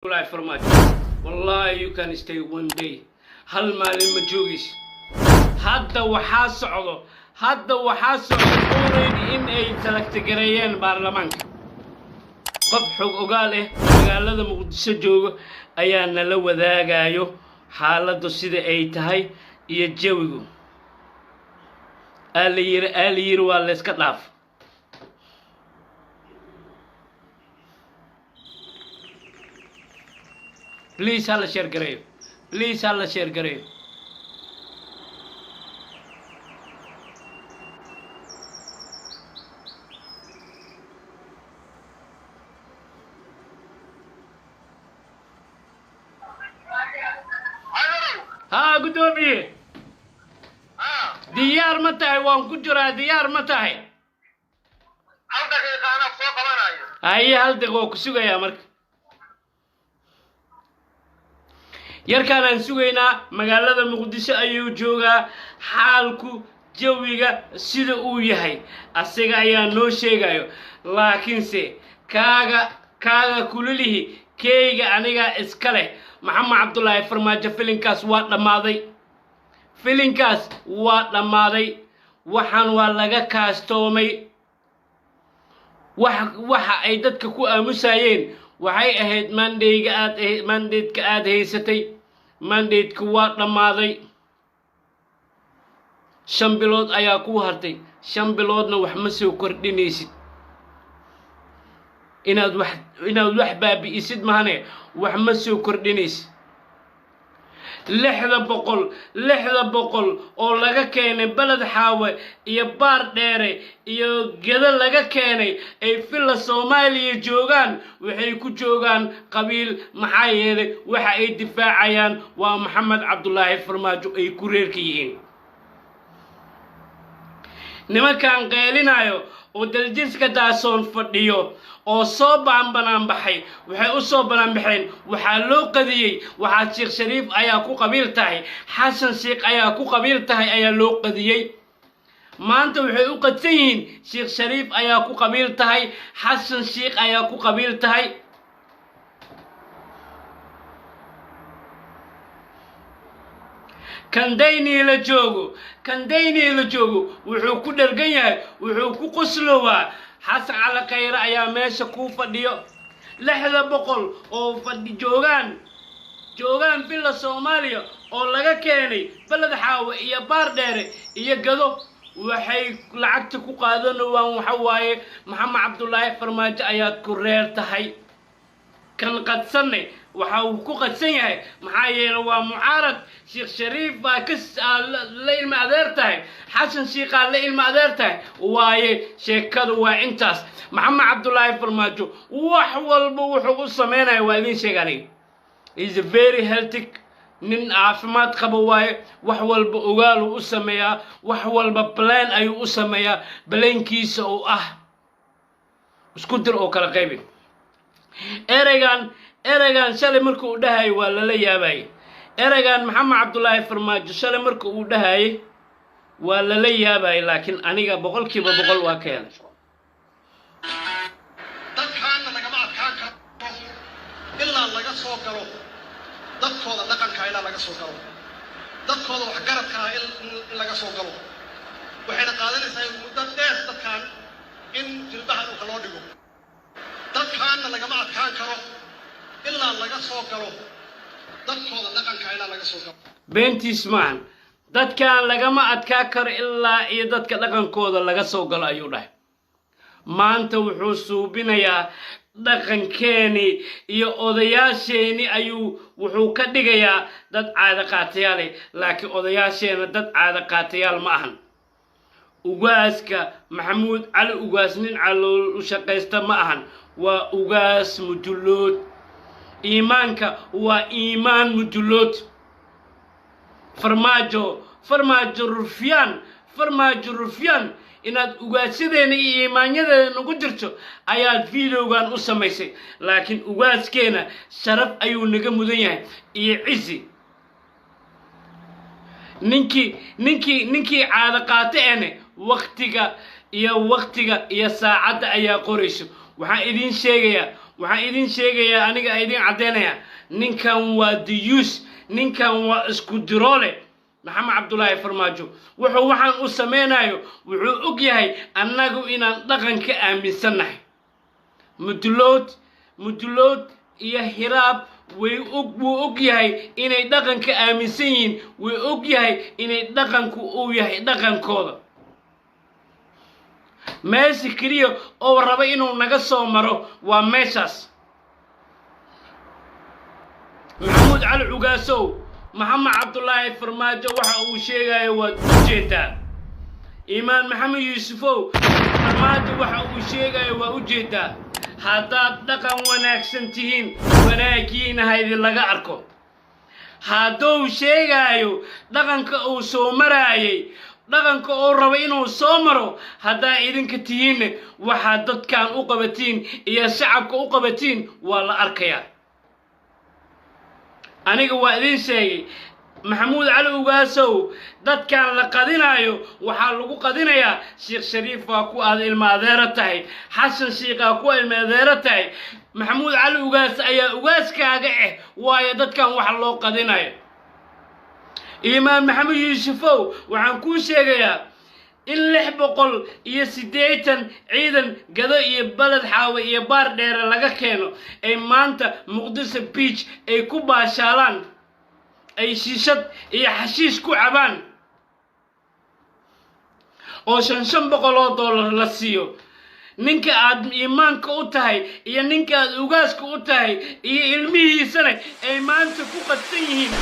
life for much. Wallahi, you can stay one day. Hal maalin ma joogis. Hadda waxaa socdo already in ay talagtagarayeen baarlamaanka. Qof xog ogaal ah magaalada Muqdisho joogo ayaa nala wadaagayo xaaladdu sida ay tahay iyo jawigu. Aaliyir waa la iska dhaaf. Please hala share gareeyo. Please hala share gareeyo. ها قدومي ديار متى وان كجرا ديار متى هل دقيقة أنا فوق أنا هاي هل دقيقة كسوغا يا مرك يركان أنسوغينا مقالة مقدسة أيو جوغا حالكو جويغا سيدو يهي أسيغا يا نو شيغايو لكن سي كاغا كلوليه كيغا أنيغا إسكاله محمد عبد الله فرماجة فيلينكاس waa dhamaaday waxaan waa laga kaastoomay waxa ay dadka ku aamusayeen waxay ahayd mandate-ka aad haysatay mandate-ku waa dhamaaday 5 bilood ayaa ku hartay 5 biloodna wax ma soo kordhinaysid inaad wax baabi'isid mahane wax ma soo kordhinaysid 600 oo laga keenay balad xaawe iyo baar dheere iyo gada laga keenay ay filla Soomaaliya joogan waxay ku joogan qabiil maxaa yeelay waxa ay difaacayaan waa Maxamed Cabdullaahi Farmaajo ay ku reerkayeen nimankan qeelinayo oo daljiska daasoon fadhiyo oo soo banaan baxay waxay u soo banaan baxeen waxa loo qadiyay waxa Sheekh Shariif ayaa ku qabiil tahay Xasan Sheekh ayaa ku qabiil tahay ayaa loo qadiyay maanta waxay u qadsan yihiin Sheekh Shariif ayaa ku qabiil tahay Xasan Sheekh ayaa ku qabiil tahay kandayni la joogo wuxuu ku dhargan yahay wuxuu ku qoslowaa xasan cali khayr ayaa meesha ku fadhiyo 600 oo fadhi joogan filla Soomaaliya oo laga keenay balad xaawe iyo baar dheere iyo gado waxay lacagta ku qaadanayaan waxa waaye Maxamed Cabdullaahi Farmaajo ayaa ku reer tahay kan qadsanay waxa uu ku qadsan yahay maxaa yeelay waa mucaarad Sheekh Shariif baa la ilma adeertahay Xasan Sheekh la ilma adeertahay waaye sheekadu waa intaas Maxamed Cabdullaahi Farmaajo wax walba wuxuu u sameeyay waa idin sheeganay is a very healthy nin caafimaad qabo waaye wax walba ogaal u sameeyaa wax walba plan ayuu u sameeyaa balankiisa oo ah isku dir oo kala qaybin eraygan shalay markuu dhahay waa la yaabay eraygan Maxamed Cabdullaahi Farmaajo shalay markuu uu dhahay waa la yaabay laakiin aniga 100% waa ka helay dadkaan laga ma adkaan karo ilaa laga soo galo dadkooda dhaqanka ilaa laga soo galo dadkooda wax garadka in laga soo galo waxayna qaadanaysaa muddo dheer dadkaan in jilbaha uu kala dhigo dadkaan laga ma adkaan karo ilaa laga soo galo dadkooda dhaqanka ilaa laga soo galo beentis maan dadkaan laga ma adkaa karo ilaa iyo dadka dhaqankooda laga soo galo ayuu dhahay maanta wuxuu suubinayaa dhaqankeeni iyo odayaasheeni ayuu wuxuu ka dhigayaa dad caada qaatayaal laakiin odayaasheena dad caada qaatayaal ma ahan ugaaska Maxamuud Cali ugaas nin calool u shaqeysta ma ahan waa ugaas mudulood iimaanka waa iimaan mudulood farmaajo rufyaan inaad ugaasyadeena iyo iimaanyadeena nagu jirto ayaad videogan u samaysay laakiin ugaaskeena sharaf ayuu naga mudan yahay iyo cizi ninkii caada qaataene waqtiga iyo saacada ayaa qorayso waxaan idin sheegayaa waxaan idin sheegayaa aniga idin caddeynaya ninkan waa diyuus ninkan waa isku diroole maxamed cabdullaahi farmaajo wuxuu waxaan u sameynayo wuxuu og yahay annagu inaan dhaqanka aaminsannahay mudulood iyo hiraab wuu og yahay inay dhaqanka aaminsan yihiin way og yahay inay dhaqanku uu yahay dhaqankooda meesha keliya oo raba inuu naga soo maro waa meeshaas maxamuud cali cugaasow maxamed cabdullaahi farmaajo waxa uu sheegayo waad u jeedaa iimaan maxamed yuusufow farmaajo waxa uu sheegayo waa u jeedaa haddaad dhaqan wanaagsan tihiin wanaagiina haydi laga arko hadduu sheegayo dhaqanka uu soo maraayay dhaqanka uu rabo inuu soo maro haddaa idinka tihiinna waxaad dadkan u qabatiin iyo shacabka u qabatiin waa la arkayaa aniga waa idin sheegay maxamuud cali ugaasow dadkan la qadinayo waxaa lagu qadinayaa sheekh shariif waa ku aad ilma adeera tahay xasan sheekhaa ku ilma adeera tahay maxamuud cali ugaas ayaa ugaaskaaga waayo dadkan wax loo qadinayo iimaan maxamed yuusufow waxaan kuu sheegayaa in 680 ciidan gado iyo balad xaawe iyo baar dheere laga keeno ay maanta muqdisho beach ay ku baashaalaan ay shiishad iyo xashiish ku cabaan oo $500 la siiyo ninka aad iimaanka u tahay iyo ninka aad ugaaska u tahay iyo ilmihiisana ay maanta ku qadsan yihiin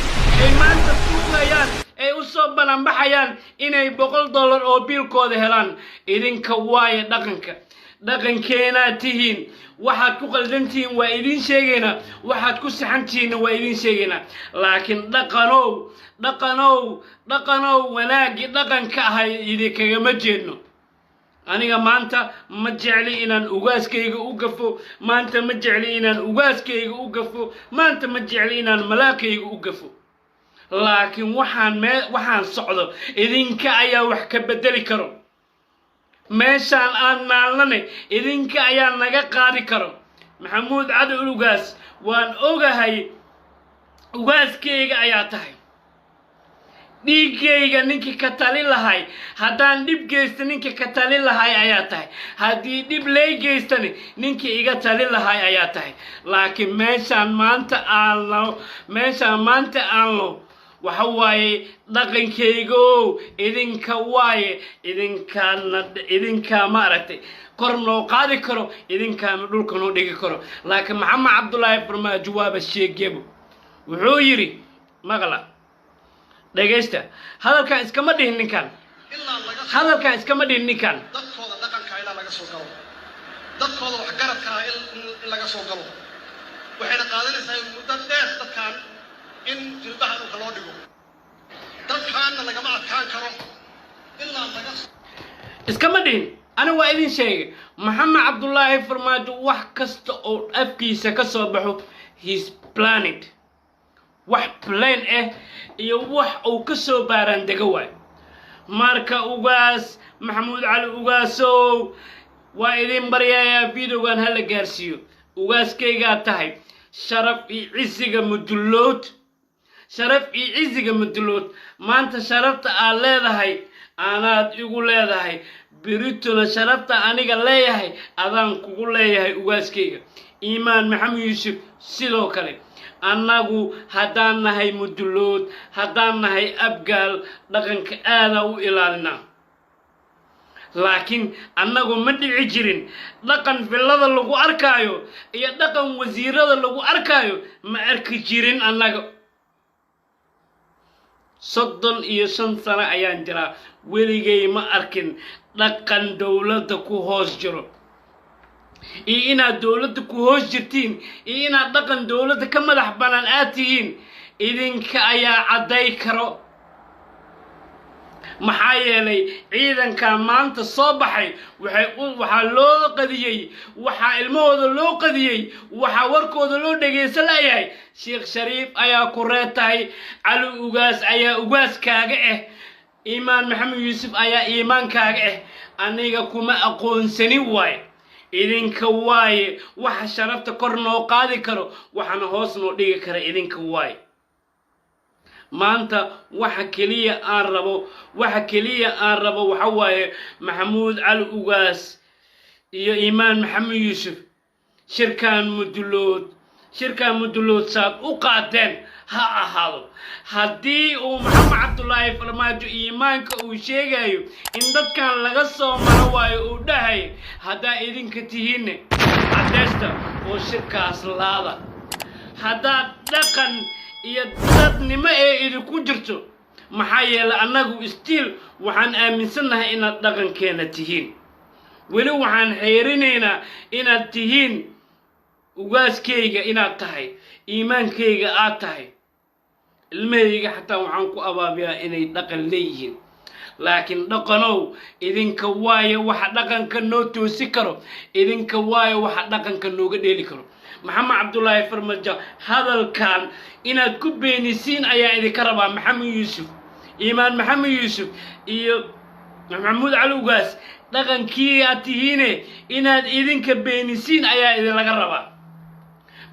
ay maanta tuugayaan ay u soo bananbaxayaan inay $100 oo biilkooda helaan idinka waaye dhaqankeenaad tihiin waxaad ku qaldantihiin waa idin sheegaynaa waxaad ku saxantihiinna waa idin sheegaynaa laakiin dhaqanow wanaagii dhaqanka ahay idinkagama jeedno aniga maanta ma jecli inaan ugaaskayga u gafo maanta ma jecli inaan ugaaskayga u gafo maanta ma jecli inaan malaakayga u gafo laakiin waxaan socdo idinka ayaa wax ka bedeli karo meeshaan aan naalnane idinka ayaa naga qaadi karo maxamuud cali ugaas waan ogahay ugaaskayga ayaa tahay dhiiggayga ninka ka tali lahay haddaan dhib geysta ninka ka tali lahay ayaa tahay haddii dhib lay geystani ninka iga tali lahay ayaa tahay laakiin meeshaan maanta aan lo waxa waaye dhaqankaygo idinka waaye idinkaa maaragtay kor noo qaadi karo idinkaana dhulka noo dhigi karo laakiin maxamed cabdullaahi farmaajo waaba sheegyabo wuxuu yidhi maqla dhegaysta hadalkan iskama dhihin ninkan dadkooda dhaqanka ilaa laga soo galo dadkooda wax garadka in laga soo galo waxayna qaadanaysaa muddo dheer dadkan in jilbaha dhulka loo dhigo dadkaanna lagama adkaan karo ilaa laga iskama dhihin أنا وإذن شيء محمد عبد الله فرماجو وح كست أو أفكي سكسر بحو his planet وح plan يوح أو كسر بارن دقوي ماركا أوغاس محمود علي أوغاسو وإذن بريا فيديو كان هلا جارسيو أوغاس كي قاتهاي شرف عزيق مدلوت شرف عزيق مدلوت ما أنت شرفت على هاي أنا يقول هاي بريتنا شرفت أنيق ليهاي أذان كقول ليهاي أوغاسكيغا إيمان محمد يوسف سيدو كالي أناغو هدان هاي مدلود هدان هاي أبقال لغنك آذاو إلالنا لكن أناغو مدعي جيرين لقن في اللذا اللغو أركايو إيا لقن وزيرا اللغو أركايو ما أرك جيرين أناغو صدن إيا سنسانا أيان جرا weligay ma arkin dhaqan dawladda ku hoos jiro inaad dawladda ku hoos jirtiin inaad dhaqan dawladda ka madax banaan aad tihiin idinka ayaa caday karo maxaa yeelay ciidanka maanta soo baxay waxa loo qadiyay waxa ilmahooda loo qadiyay waxa warkooda loo dhageysan lahayd Sheekh Shariif ayaa ku reetay Ali Ugaas ayaa ugaaskaaga إيمان محمد يوسف أيا إيمان كاجه أنيجا كوما أقون سني واي idinka waaye waxa sharafta kor noo qaadi karo waxana hoos noo dhigi kara idinka waaye maanta waxa kaliya aan rabo waxa waaye maxamuud cali ugaas iyo iimaan maxamed yuusuf shirkaan mudulood saad u qaateen ha ahaado haddii uu maxamed cabdullaahi farmaajo iimaanka uu sheegayo in dadkan laga soo maro waayo uu dhahay haddaa idinka tihiinne cadeysta oo shirkaas laada haddaad dhaqan iyo dadnimo ee idinku jirto maxaa yeelay annagu stiil waxaan aaminsannahay inaad dhaqankeena tihiin weli waxaan xeerinaynaa inaad tihiin ugaaskayga inaad tahay iimaankayga aad tahay ilmahayga xataa waxaan ku abaabiyaa inay dhaqan leeyihiin laakiin dhaqanow idinka waaye waxa dhaqanka noo toosi karo idinka waaye waxa dhaqanka nooga dheeli karo maxamed cabdullaahi farmaajo hadalkan inaad ku beenisiin ayaa idinka rabaa maxamed yuusuf iimaan maxamed yuusuf iyo maxamuud cali ugaas dhaqankii aad tihiine inaad idinka beenisiin ayaa idinlaga rabaa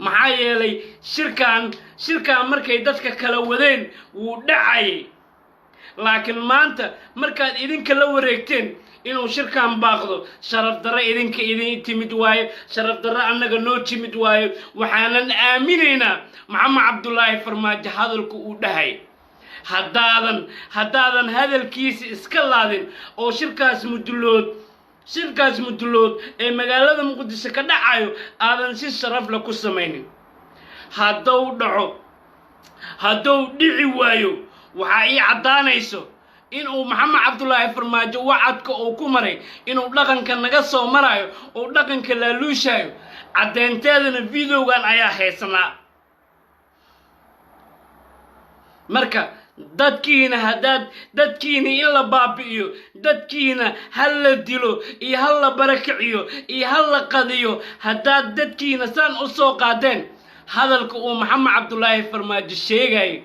maxaa yeelay shirkaan markay dadka kala wadeen wuu dhacayay laakiin maanta markaad idinka la wareegteen inuu shirkaan baaqdo sharaf darro idinka idin timid waaye sharaf darro annaga noo timid waaye waxaanan aaminaynaa maxamed cabdullaahi farmaajo hadalku uu dhahay haddaadan hadalkiisa iska laadin oo shirkaas mudulood ee magaalada muqdisho ka dhacayo aadan si sharaf la ku samaynin hadduu dhici waayo waxaa ii caddaanayso inuu maxamed cabdullaahi farmaajo wacadka uu ku maray inuu dhaqanka naga soo marayo oo dhaqanka laaluushayo caddeynteedana videogan ayaa haysanaa marka dadkiina in la baabi'iyo dadkiina hal la dilo iyo hal la barakiciyo iyo hal la qadiyo haddaad dadkiina saan u soo qaadeen hadalka uu maxamed cabdullaahi farmaajo sheegayo